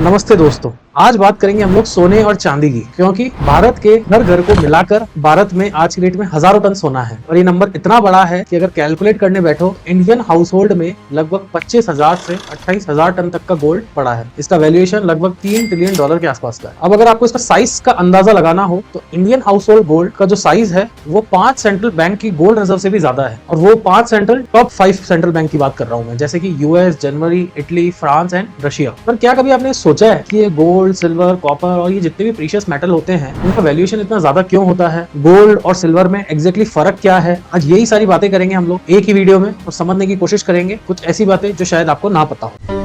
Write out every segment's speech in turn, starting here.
नमस्ते दोस्तों, आज बात करेंगे हम लोग सोने और चांदी की, क्योंकि भारत के हर घर को मिलाकर भारत में आज की डेट में हजारों टन सोना है और ये नंबर इतना बड़ा है कि अगर कैलकुलेट करने बैठो इंडियन हाउस होल्ड में लगभग 25,000 से 28,000 टन तक का गोल्ड पड़ा है। इसका वैल्यूएशन लगभग $3 ट्रिलियन के आसपास का है। अब अगर आपको इसका साइज का अंदाजा लगाना हो तो इंडियन हाउस होल्ड गोल्ड का जो साइज है वो 5 सेंट्रल बैंक की गोल्ड रिजर्व से भी ज्यादा है, और वो 5 सेंट्रल टॉप 5 सेंट्रल बैंक की बात कर रहा हूँ मैं, जैसे कि US, Germany, Italy, France and Russia. पर क्या कभी आपने सोचा है कि ये गोल्ड, सिल्वर, कॉपर और ये जितने भी प्रीशियस मेटल होते हैं उनका वैल्यूएशन इतना ज्यादा क्यों होता है? गोल्ड और सिल्वर में एग्जैक्टली फर्क क्या है? आज यही सारी बातें करेंगे हम लोग एक ही वीडियो में और समझने की कोशिश करेंगे कुछ ऐसी बातें जो शायद आपको ना पता हो।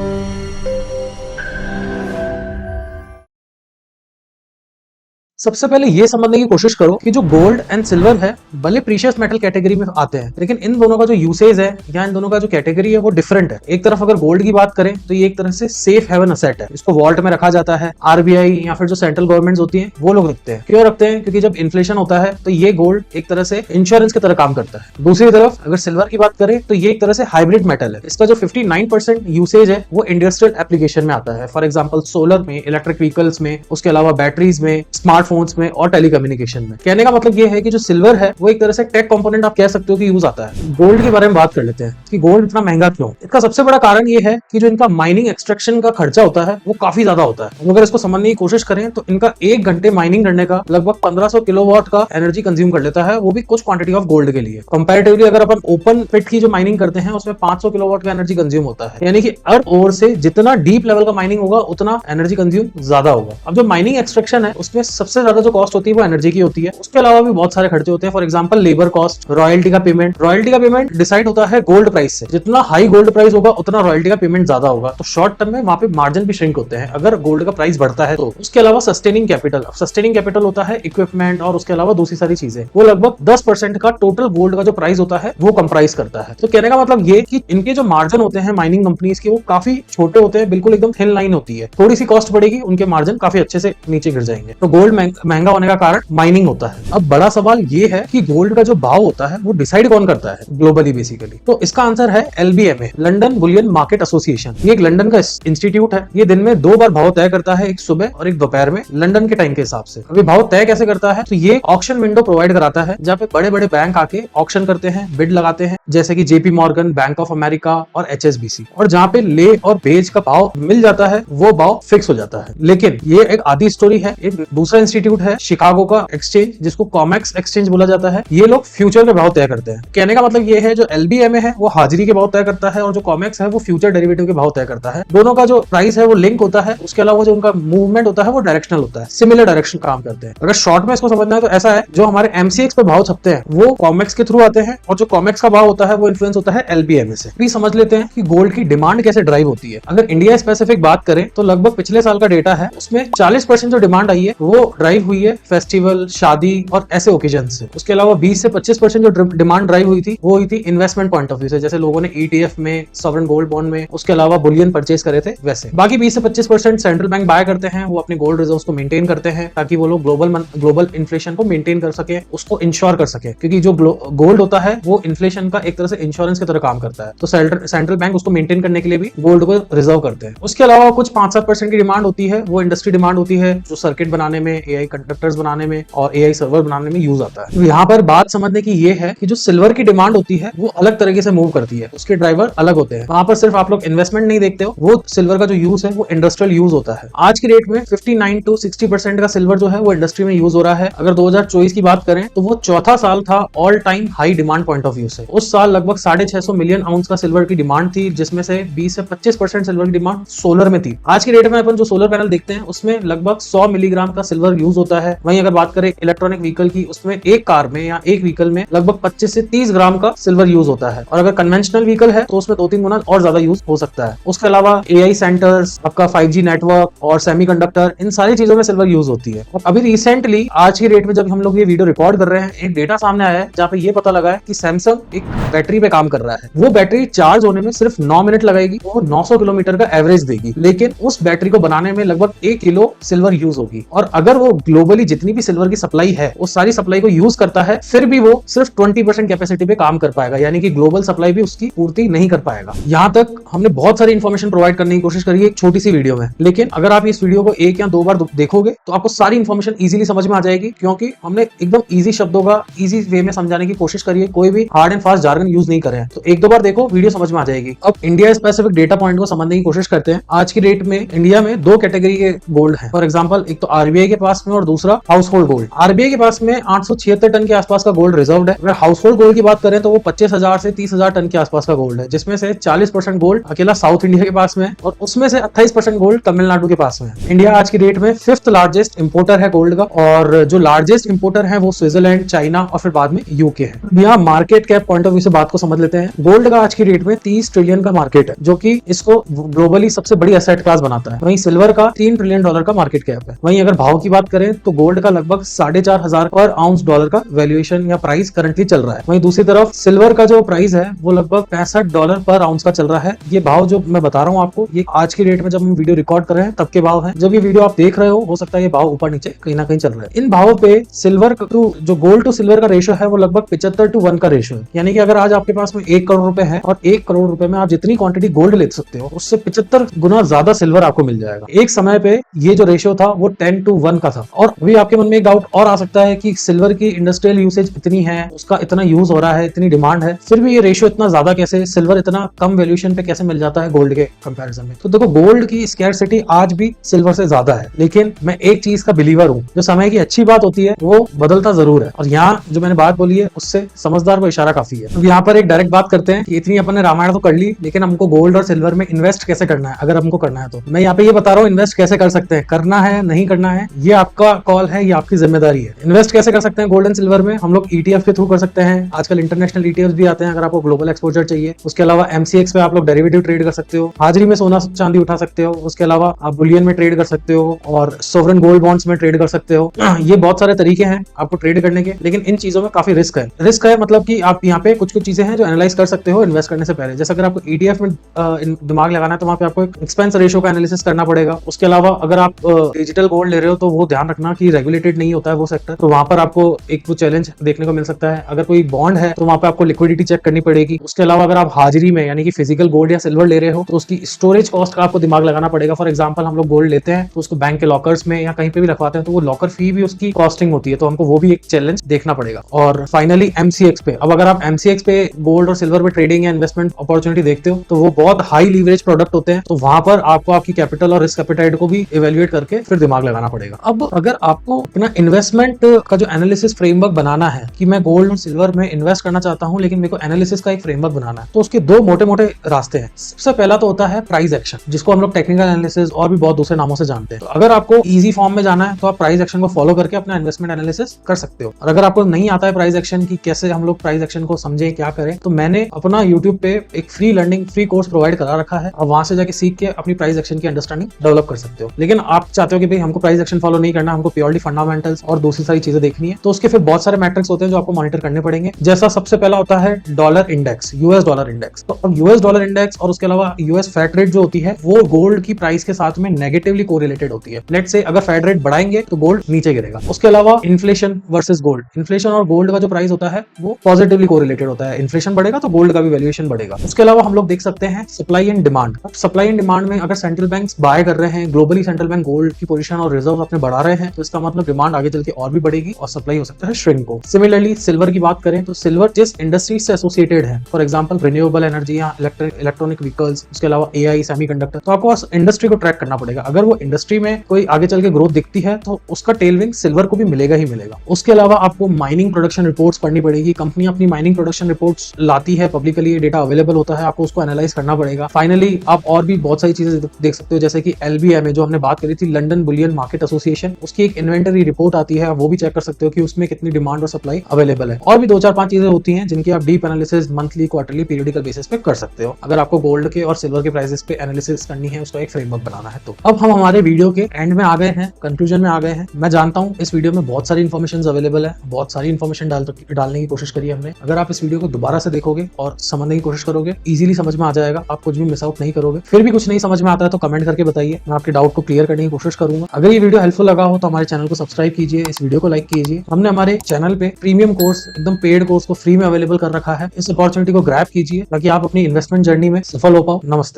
सबसे पहले ये समझने की कोशिश करो कि जो गोल्ड एंड सिल्वर है भले प्रीशियस मेटल कैटेगरी में आते हैं, लेकिन इन दोनों का जो यूसेज है या इन दोनों का जो कैटेगरी है वो डिफरेंट है। एक तरफ अगर गोल्ड की बात करें तो ये एक तरह से सेफ हेवन असेट है, इसको वॉल्ट में रखा जाता है। आरबीआई या फिर जो सेंट्रल गवर्नमेंट्स होती हैं वो लोग रखते हैं। क्यों रखते हैं? क्योंकि जब इन्फ्लेशन होता है तो ये गोल्ड एक तरह से इंश्योरेंस की तरह काम करता है। दूसरी तरफ अगर सिल्वर की बात करें तो ये एक तरह से हाइब्रिड मेटल है। इसका जो 59% यूसेज है वो इंडस्ट्रियल एप्लीकेशन में आता है, फॉर एग्जाम्पल सोलर में, इलेक्ट्रिक व्हीकल्स में, उसके अलावा बैटरीज में, स्मार्टफोन्स में और टेलीकम्युनिकेशन में। कहने का मतलब ये है कि जो सिल्वर है वो एक तरह से टेक कंपोनेंट आप कह सकते हो कि यूज आता है। गोल्ड के बारे में बात कर लेते हैं कि गोल्ड इतना महंगा क्यों? इसका सबसे बड़ा कारण ये है कि जो इनका माइनिंग एक्सट्रैक्शन का खर्चा होता है वो काफी ज्यादा होता है। अगर इसको समझने की कोशिश करें तो इनका 1 घंटे माइनिंग करने का लगभग 1500 किलोवाट का एनर्जी कंज्यूम कर लेता है, वो भी कुछ क्वांटिटी ऑफ गोल्ड के लिए। कंपैरेटिवली अगर अपन ओपन पिट की जो माइनिंग करते हैं उसमें 500 किलोवाट का एनर्जी कंज्यूम होता है, यानी कि अर्थ ओर से जितना डीप लेवल का माइनिंग होगा उतना एनर्जी कंज्यूम ज्यादा होगा। अब जो माइनिंग एक्सट्रैक्शन है उसमें सबसे ज्यादा जो कॉस्ट होती है वो एनर्जी की होती है। उसके अलावा भी बहुत सारे खर्चे होते हैं, for example labour cost, royalty का पेमेंट। रॉयल्टी का पेमेंट डिसाइड होता है गोल्ड प्राइस से, जितना हाई गोल्ड प्राइस होगा उतना रॉयल्टी का पेमेंट ज्यादा होगा, तो शॉर्ट टर्म में वहां पे मार्जिन भी श्रिंक होते हैं अगर गोल्ड का प्राइस बढ़ता है तो। उसके अलावा सस्टेनिंग कैपिटल, सस्टेनिंग कैपिटल होता है इक्विपमेंट और उसके अलावा दूसरी सारी चीजें, वो लगभग 10% का टोटल गोल्ड का जो प्राइस होता है वो कंप्राइज करता है। तो कहने का मतलब ये कि इनके जो मार्जिन होते हैं माइनिंग कंपनीज के वो काफी छोटे होते हैं, बिल्कुल एकदम थिन लाइन होती है। थोड़ी सी कॉस्ट बढ़ेगी उनके मार्जिन काफी अच्छे से नीचे गिर जाएंगे। तो गोल्ड महंगा होने का कारण माइनिंग होता है। अब बड़ा सवाल ये है कि गोल्ड का जो भाव होता है वो डिसाइड कौन करता है ग्लोबली बेसिकली? तो इसका आंसर है LBMA, London Boolean market association. ये एक लंदन का इंस्टीट्यूट है। ये दिन में 2 बार भाव तय करता है, एक सुबह और एक दोपहर में, लंदन के टाइम के हिसाब से। अभी भाव तय कैसे करता है? तो ये ऑक्शन विंडो प्रोवाइड कराता है जहाँ पे बड़े बड़े बैंक आके ऑक्शन करते हैं, बिड लगाते हैं, जैसे कि JP Morgan, bank of America और HSBC, और जहाँ पे ले और बेच का भाव मिल जाता है वो भाव फिक्स हो जाता है। लेकिन ये एक आधी स्टोरी है। एक दूसरा इंस्टीट्यूट है शिकागो का एक्सचेंज, जिसको कॉमेक्स एक्सचेंज बोला जाता है। ये लोग फ्यूचर के भाव तय करते हैं। कहने का मतलब ये है जो LBMA है वो हाजिरी के भाव तय करता है और जो कॉमेक्स है वो फ्यूचर डेरिवेटिव के भाव तय करता है। दोनों का जो प्राइस है वो लिंक होता है। उसके अलावा जो उनका मूवमेंट होता है वो डायरेक्शनल होता है, सिमिलर डायरेक्शन काम करते हैं। अगर शॉर्ट में इसको समझना है तो ऐसा है, जो हमारे MCX पे भाव छपते हैं वो कॉमेक्स के थ्रू आते हैं और जो कॉमेक्स का भाव होता है वो इन्फ्लुएंस होता है LBMA से। भी समझ लेते हैं कि गोल्ड की डिमांड कैसे ड्राइव होती है। अगर इंडिया स्पेसिफिक बात करें तो लगभग पिछले साल का डेटा है, उसमें 40% जो डिमांड आई है वो ड्राइव हुई है फेस्टिवल, शादी और ऐसे ओकेजन से। उसके अलावा 20 से 25% जो डिमांड ड्राइव हुई थी वो हुई थी इन्वेस्टमेंट पॉइंट ऑफ व्यू से, जैसे लोगों ने ETF में, सॉवरेन गोल्ड बॉन्ड में, उसके अलावा बुलियन परचेज करे थे वैसे। बाकी 20 से 25% सेंट्रल बैंक बाय करते हैं, वो अपने गोल्ड रिजर्व्स को मेंटेन करते हैं ताकि वो लोग ग्लोबल इन्फ्लेशन को मेंटेन कर सके, उसको इंश्योर कर सके, क्योंकि जो गोल्ड होता है वो इन्फ्लेशन का एक तरह से इंश्योरेंस की तरह काम करता है। तो सेंट्रल बैंक उसको मेंटेन करने के लिए भी गोल्ड को रिजर्व करते हैं। उसके अलावा कुछ 5-7% की डिमांड होती है, वो इंडस्ट्री डिमांड होती है जो सर्किट बनाने में, AI कंडक्टर्स बनाने में और AI सर्वर बनाने में यूज आता है। यहाँ पर बात समझने की ये है कि जो सिल्वर की डिमांड होती है वो अलग तरीके से मूव करती है, उसके ड्राइवर अलग होते हैं। वहां पर सिर्फ आप लोग इन्वेस्टमेंट नहीं देखते हो, वो सिल्वर का जो यूज है वो इंडस्ट्रियल यूज होता है। आज की डेट में 59 to 60% का सिल्वर जो है वो इंडस्ट्री में यूज हो रहा है। अगर 2024 की बात करें तो वो चौथा साल था all time high demand point of view से। उस साल लगभग 650 मिलियन आउंस का सिल्वर की डिमांड थी, जिसमें से 20 से 25% सिल्वर की डिमांड सोलर में थी। आज की डेट में अपन जो सोलर पैनल देखते हैं उसमें लगभग 100 मिलीग्राम का सिल्वर यूज होता है। वहीं अगर बात करें इलेक्ट्रॉनिक व्हीकल की, उसमें एक कार में या एक व्हीकल में लगभग 25 से 30 ग्राम का सिल्वर यूज होता है, और अगर कन्वेंशनल व्हीकल है तो उसमें 2-3 गुना और ज्यादा यूज हो सकता है। उसके अलावा AI सेंटर्स, आपका 5G नेटवर्क और सेमीकंडक्टर, इन सारी चीजों में सिल्वर यूज होती है। और अभी रिसेंटली आज की डेट में जब हम लोग ये वीडियो रिकॉर्ड कर रहे हैं, एक डेटा सामने आया है जहाँ पे ये पता लगा है कि सैमसंग एक बैटरी पे काम कर रहा है। वो बैटरी चार्ज होने में सिर्फ 9 मिनट लगेगी, वो 900 किलोमीटर का एवरेज देगी, लेकिन उस बैटरी को बनाने में लगभग 1 किलो सिल्वर यूज होगी। और अगर वो ग्लोबली जितनी भी सिल्वर की सप्लाई है उस सारी सप्लाई को यूज करता है, फिर भी वो सिर्फ 20% कैपेसिटी पे काम कर पाएगा, यानी कि ग्लोबल सप्लाई भी उसकी पूर्ति नहीं कर पाएगा। यहाँ तक हमने बहुत सारी इंफॉर्मेशन प्रोवाइड करने की कोशिश करी है एक छोटी सी वीडियो में, लेकिन अगर आप इस वीडियो को 1 या 2 बार देखोगे तो आपको सारी इंफॉर्मेशन इजीली समझ में आ जाएगी, क्योंकि हमने एकदम इजी शब्दों का इजी वे में समझाने की कोशिश करी है, कोई भी hard and fast jargon use नहीं करे हैं। तो 1-2 बार देखो, वीडियो समझ में आ जाएगी। अब इंडिया स्पेसिफिक डेटा पॉइंट को समझने की कोशिश करते हैं। आज की डेट में इंडिया में 2 कैटेगरी के गोल्ड है। फॉर एग्जाम्पल, एक तो आरबीआई के पास में और दूसरा हाउस होल्ड गोल्ड। आरबीआई के पास में 876 टन के आसपास का गोल्ड रिजर्व है। अगर हाउस होल्ड गोल्ड की बात करें तो वो 25,000 से 30,000 टन के आसपास का गोल्ड है, जिसमें से 40% गोल्ड अकेला साउथ इंडिया के पास में है और उसमें से 28% गोल्ड तमिलनाडु के पास में है। इंडिया आज की डेट में 5th लार्जेस्ट इंपोर्टर है गोल्ड का, और जो लार्जेस्ट इंपोर्टर है वो स्विट्जरलैंड, चाइना और फिर बाद में यूके है। यहाँ market cap point of view से बात को समझ लेते हैं। गोल्ड का आज की डेट में 30 ट्रिलियन का मार्केट है, जो कि इसको ग्लोबली सबसे बड़ी एसेट क्लास बनाता है। वहीं सिल्वर का $3 ट्रिलियन का मार्केट कैप है। वहीं अगर भाव की बात करें तो गोल्ड का लगभग 4,500 पर आउंस डॉलर का वैल्यूएशन या प्राइस करंटली चल रहा है। वहीं दूसरी तरफ सिल्वर का जो प्राइस है वो लगभग $65 पर आउंस का चल रहा है। ये भाव जो मैं बता रहा हूँ आपको, ये आज की डेट में जब हम वीडियो रिकॉर्ड कर रहे हैं तब के भाव है। जब ये वीडियो आप देख रहे हो सकता है ये भाव ऊपर नीचे कहीं ना कहीं चल रहा है। इन भावों पे सिल्वर टू जो गोल्ड टू सिल्वर का रेशियो है वो लगभग 75:1 का रेशियो है। यानी कि अगर आज आपके पास में 1 करोड़ रुपए है और 1 करोड़ रुपए में आप जितनी क्वांटिटी गोल्ड ले सकते हो उससे 75 गुना ज्यादा सिल्वर आपको मिल जाएगा। एक समय पे ये जो रेशियो था वो 10:1 का था। और अभी आपके मन में एक डाउट और आ सकता है कि सिल्वर की इंडस्ट्रियल यूसेज इतनी है, उसका इतना यूज हो रहा है, इतनी डिमांड है, फिर भी ये रेशियो इतना ज्यादा कैसे, सिल्वर इतना कम वैल्यूएशन पे कैसे मिल जाता है गोल्ड के कंपैरिजन में। तो देखो, गोल्ड की स्कैरसिटी आज भी सिल्वर से ज्यादा है, लेकिन मैं एक चीज का बिलीवर हूँ, जो समय की अच्छी बात होती है वो बदलता जरूर है। और यहाँ जो मैंने बात बोली है उससे समझदार को इशारा काफी है। अब यहाँ पर एक डायरेक्ट बात करते हैं कि इतनी अपने रामायण तो कर ली, लेकिन हमको गोल्ड और सिल्वर में इन्वेस्ट कैसे करना है। अगर हमको करना है तो मैं यहाँ पे ये बता रहा हूँ, इन्वेस्ट कैसे कर सकते हैं, करना है नहीं करना है ये आपका कॉल है, ये आपकी जिम्मेदारी है। इन्वेस्ट कैसे कर सकते हैं गोल्ड एंड सिल्वर में, हम लोग ETF के थ्रू कर सकते हैं। आजकल इंटरनेशनल ETFs भी आते हैं अगर आपको ग्लोबल एक्सपोजर चाहिए। उसके अलावा MCX पे आप लोग डेरिवेटिव ट्रेड कर सकते हो, हाजिरी में सोना चांदी उठा सकते हो। उसके अलावा आप बुलियन में ट्रेड कर सकते हो और सोवरेन गोल्ड बॉन्ड्स में ट्रेड कर सकते हो। ये बहुत सारे तरीके हैं आपको ट्रेड करने के, लेकिन इन चीजों में काफी रिस्क है। रिस्क है मतलब कि आप यहाँ पे कुछ चीजें हैं जो एनालाइज कर सकते हो इन्वेस्ट करने से पहले। जैसे अगर आपको ETF में दिमाग लगाना है तो वहाँ पे आपको एक्सपेंस रेशियो का एनालिसिस करना पड़ेगा। उसके अलावा अगर आप डिजिटल गोल्ड ले रहे हो तो वो ध्यान रखना कि रेगुलेटेड नहीं होता है वो सेक्टर, तो वहां पर आपको एक वो चैलेंज देखने को मिल सकता है। अगर कोई बॉन्ड है तो वहां पे आपको लिक्विडिटी चेक करनी पड़ेगी। उसके अलावा अगर आप हाजिरी में यानी कि फिजिकल गोल्ड या सिल्वर ले रहे हो तो उसकी स्टोरेज कॉस्ट का आपको दिमाग लगाना पड़ेगा। फॉर एग्जांपल, हम लोग गोल्ड लेते हैं तो उसको बैंक के लॉकर्स में या कहीं पे भी रखवाते हैं तो वो लॉकर फी भी उसकी कॉस्टिंग होती है, तो हमको वो भी एक चैलेंज देखना पड़ेगा। और फाइनली MCX पे, अब अगर आप MCX पे गोल्ड और सिल्वर में ट्रेडिंग या इन्वेस्टमेंट अपॉर्चुनिटी देखते हो तो वो बहुत हाई लीवरेज प्रोडक्ट होते हैं, तो वहां पर आपको आपकी कैपिटल और रिस्क एपेटाइट को भी इवेल्युएट करके फिर दिमाग लगाना पड़ेगा। अब अगर आपको अपना इन्वेस्टमेंट का जो एनालिसिस फ्रेमवर्क बनाना है कि मैं गोल्ड और सिल्वर में इन्वेस्ट करना चाहता हूं लेकिन मेरे को एनालिसिस का एक फ्रेमवर्क बनाना है, तो उसके 2 मोटे-मोटे रास्ते हैं। सबसे पहला तो होता है प्राइस एक्शन, जिसको हम लोग टेक्निकल एनालिसिस और भी बहुत दूसरे नामों से जानते हैं। तो अगर आपको इजी फॉर्म में जाना है तो आप प्राइस एक्शन को फॉलो करके अपना इन्वेस्टमेंट एनालिसिस कर सकते हो। और अगर आपको नहीं आता है प्राइस एक्शन की कैसे हम लोग प्राइस एक्शन को समझें, क्या करें, तो मैंने अपना YouTube पे एक फ्री कोर्स प्रोवाइड करा रखा है और वहां से जाके सीख के अपनी प्राइस एक्शन की अंडरस्टैंडिंग डेवलप कर सकते हो। लेकिन आप चाहते हो कि भाई हमको प्राइस एक्शन फॉलो नहीं करना, हमको प्योरली फंडामेंटल्स और दूसरी सारी चीजें देखनी है, तो उसके फिर बहुत सारे मैट्रिक्स होते हैं जो आपको मॉनिटर करने पड़ेंगे। जैसा सबसे पहला होता है dollar index, US dollar index. तो अब US डॉलर इंडेक्स और उसके अलावा US फेड रेट जो होती है वो गोल्ड की प्राइस के साथ में नेगेटिवली कोरिलेटेड होती है। लेट्स से अगर फेड रेट बढ़ाएंगे तो गोल्ड नीचे गिरेगा। उसके अलावा इन्फ्लेशन वर्सेस गोल्ड, इन्फ्लेशन और गोल्ड का जो प्राइस होता है वो पॉजिटिवली कोरिलेटेड होता है। इन्फ्लेशन बढ़ेगा तो गोल्ड का भी वैल्यूएशन बढ़ेगा। उसके अलावा हम लोग देख सकते हैं सप्लाई एंड डिमांड। अब सप्लाई एंड डिमांड में अगर सेंट्रल बैंक्स बाय कर रहे हैं, ग्लोबली सेंट्रल बैंक गोल्ड की पोजीशन और रिजर्व अपने बढ़ा रहे हैं, तो इसका मतलब डिमांड आगे चल के और भी बढ़ेगी और सप्लाई हो सकता है श्रिंक हो। सिमिलरली सिल्वर की बात करें तो सिल्वर जिस इंडस्ट्री से एसोसिएटेड है, फॉर एग्जांपल रिन्यूएबल एनर्जी या इलेक्ट्रॉनिक व्हीकल्स, उसके अलावा AI सेमीकंडक्टर, तो आपको इंडस्ट्री को ट्रैक करना पड़ेगा। अगर वो इंडस्ट्री में कोई आगे चल के ग्रोथ दिखती है तो उसका टेलविंग सिल्वर को भी मिलेगा ही मिलेगा। उसके अलावा आपको माइनिंग प्रोडक्शन रिपोर्ट्स पढ़नी पड़ेगी। कंपनी अपनी माइनिंग प्रोडक्शन रिपोर्ट्स लाती है, पब्लिकली डेटा अवेलेबल होता है, आपको उसको एनालाइज करना पड़ेगा। फाइनली आप और भी बहुत सारी चीजें देख सकते हो, जैसे कि LBMA जो हमने बात करी थी, लंडन बुलियन मार्केट एसोसिएशन, उसकी एक इन्वेंटरी रिपोर्ट आती है, वो भी चेक कर सकते हो कि उसमें कितनी डिमांड और सप्लाई अवेलेबल है। और भी 2-4-5 चीजें होती हैं जिनकी आप deep analysis monthly, quarterly, periodical basis पे कर सकते हो अगर आपको गोल्ड के और सिल्वर के प्राइसेस पे एनालिसिस करनी है, उसका एक फ्रेमवर्क बनाना है। तो अब हम हमारे वीडियो के एंड में आ गए हैं, कंक्लूजन में आ गए हैं। मैं जानता हूँ इस वीडियो में बहुत सारी इन्फॉर्मेशन अवेलेबल है, बहुत सारी इन्फॉर्मेशन डालने की कोशिश करी हमने। अगर आप इस वीडियो को दोबारा से देखोगे और समझने की कोशिश करोगे, इजीली समझ में आ जाएगा, आप कुछ भी मिस आउट नहीं करोगे। फिर भी कुछ नहीं समझ में आता है तो कमेंट करके बताइए, मैं आपके डाउट को क्लियर करने की कोशिश करूंगा। अगर ये वीडियो हेल्पफुल लगा लगा हो तो हमारे चैनल को सब्सक्राइब कीजिए, इस वीडियो को लाइक कीजिए। हमने हमारे चैनल पे प्रीमियम कोर्स, एकदम पेड कोर्स को फ्री में अवेलेबल कर रखा है। इस अपॉर्चुनिटी को ग्रैब कीजिए ताकि आप अपनी इन्वेस्टमेंट जर्नी में सफल हो पाओ। नमस्ते।